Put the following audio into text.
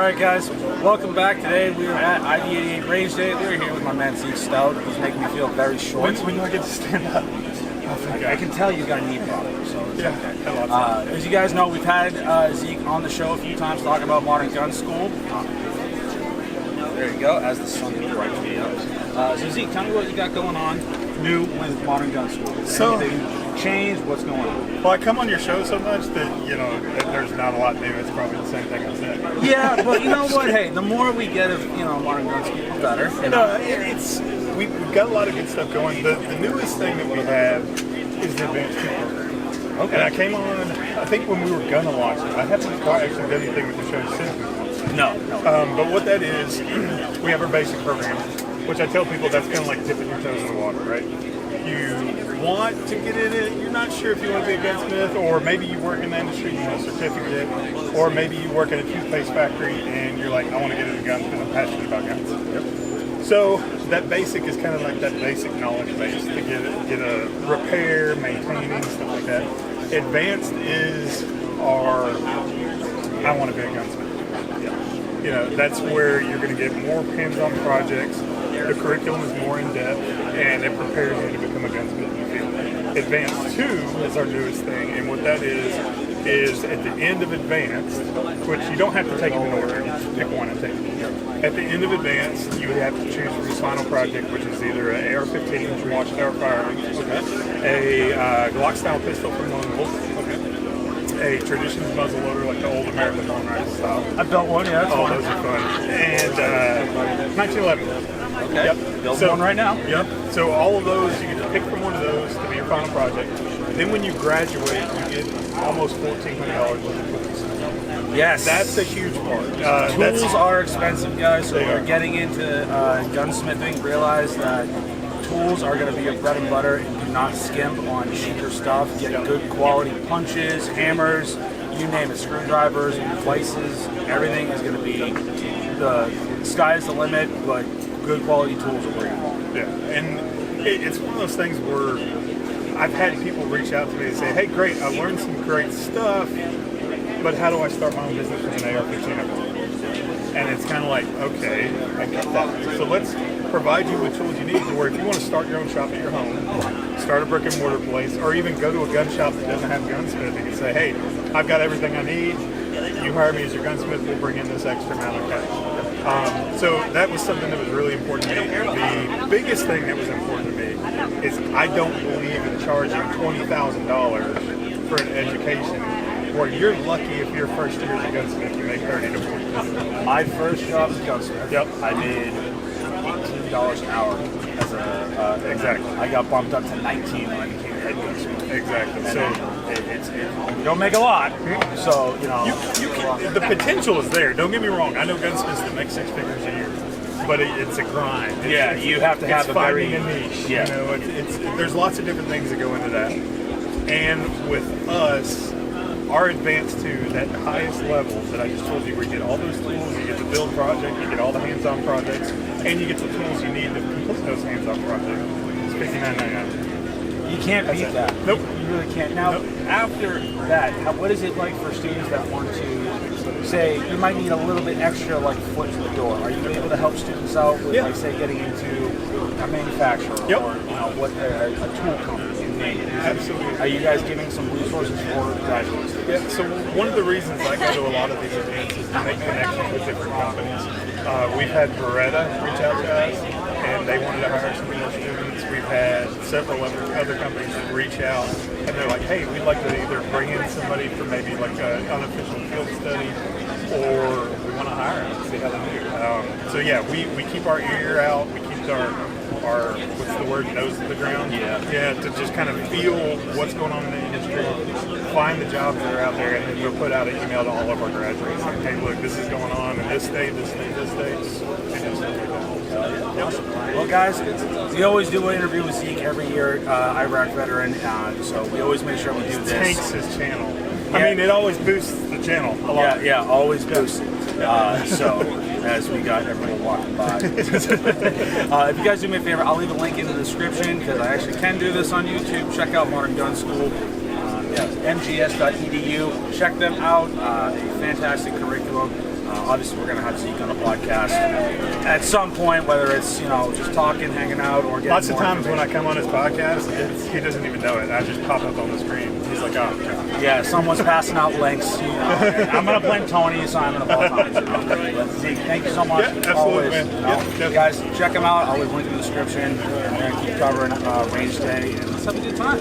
Alright guys, welcome back. Today we are at IV8888 Range Day. We're here with my man Zeke Stout. He's making me feel very short. When do I get to stand up? I can tell you got a knee problem, so it's okay. As you guys know, we've had Zeke on the show a few times talking about Modern Gun School. There you go, as the sun brightens me up. So Zeke, tell me what you got going on new with Modern Gun School. So, anything changed? What's going on? Well, I come on your show so much that, you know, that there's not a lot new. It's probably the same thing I said. Yeah, but you know what? Hey, the more we get of, Modern Gun School, the better. We've got a lot of good stuff going. The newest thing that we have is the advanced kit program. Okay. And I came on, I think when we were gonna launch it. I haven't actually done anything with the show since we launched it. No. But what that is, we have our basic program, which I tell people that's kind of like dipping your toes in the water, right? You want to get in it, you're not sure if you want to be a gunsmith, or maybe you work in the industry, you want a certificate, or maybe you work at a toothpaste factory and you're like, I want to get into guns because I'm passionate about guns. Yep. So that basic is kind of like that basic knowledge base to get a repair, maintaining, stuff like that. Advanced is our, I want to be a gunsmith. You know, that's where you're going to get more hands-on projects. The curriculum is more in-depth, and it prepares you to become a gunsmith in the field. Advanced 2 is our newest thing, and what that is at the end of Advanced, which you don't have to take them in order, you just pick one and take it. At the end of Advanced, you would have to choose your final project, which is either an AR-15, which watchtower firearms, a Glock-style pistol from Lone Wolf, a Traditions muzzleloader like the old American Lone Rider style. I've built one, yeah. All those are fun. And 1911. Okay. Yep. Build one right now. Yep. So all of those, you get to pick from one of those to be your final project. Then when you graduate, you get almost $1,400 worth of tools. Yes. That's a huge part. Tools are expensive, guys, so They we're are. getting into gunsmithing. Realize that tools are going to be your bread and butter, and do not skimp on cheaper stuff. Get good quality punches, hammers, you name it, screwdrivers, vices, everything is going to be, the sky's the limit, but good quality tools are where you want. Yeah, and it's one of those things where I've had people reach out to me and say, hey, great, I learned some great stuff, but how do I start my own business with an AR-15? And it's kind of like, okay, I get that. So let's provide you with tools you need to where if you want to start your own shop at your home, start a brick and mortar place, or even go to a gun shop that doesn't have gunsmithing and say, hey, I've got everything I need, you hire me as your gunsmith, we'll bring in this extra amount of cash. So that was something that was really important to me. The biggest thing that was important to me is I don't believe in charging $20,000 for an education where you're lucky if your first year as a gunsmith you make $30 to $40. My first job as a gunsmith, Yep. I made $18 an hour as a Exactly. I got bumped up to 19 when I became a head gunsmith. Exactly. And So you don't make a lot, so you can, the potential is there. Don't get me wrong. I know gunsmiths that make 6 figures a year, but it's a grind. You have to have a very finding a niche. Yeah. You know, there's lots of different things that go into that. And with us, our advance to that highest level that I just told you, where you get all those tools, you get the build project, you get all the hands-on projects, and you get the tools you need to complete those hands-on projects. It's $59.99. you can't beat that. Nope. You really can't. Now, Nope. after that, what is it like for students that want to, say, you might need a little bit extra, like, foot to the door? Are you able to help students out with, like, say, getting into a manufacturer Yep. or, what a tool company? Absolutely. Are you guys giving some resources for graduates? Yeah, so one of the reasons I go to a lot of these events is to make connections with different companies. We've had Beretta reach out to us, and they wanted to hire some more students. We've had several other companies reach out, and they're like, hey, we'd like to either bring in somebody for maybe like an unofficial field study, or we want to hire them and see how they do. So yeah, we keep our ear out, we keep our what's the word, nose to the ground? Yeah, to just kind of feel what's going on in the industry, find the jobs that are out there, and then we'll put out an email to all of our graduates saying, hey, look, this is going on in this state, this state, this state, and just stuff like that. Well, guys, we always do an interview with Zeke every year, Iraq veteran, so we always make sure we do this. Tanks his channel. Yeah. I mean, it always boosts the channel a lot. Yeah, always boost it. So, as we got everyone walking by. If you guys do me a favor, I'll leave a link in the description, because I actually can do this on YouTube. Check out Modern Gun School. mgs.edu. Check them out. A fantastic curriculum. obviously we're going to have Zeke on the podcast at some point, whether it's, just talking, hanging out, or getting Lots of more times when I information. come on his podcast, he doesn't even know it. I just pop up on the screen. He's like, oh, God. Yeah, someone's passing out links. I'm going to blame Tony, so I'm going to blame Tony. But Zeke, thank you so much. Yeah, absolutely, Always, man. Yeah, you guys, check him out. Always link in the description. We're going to keep covering range day, and let's have a good time.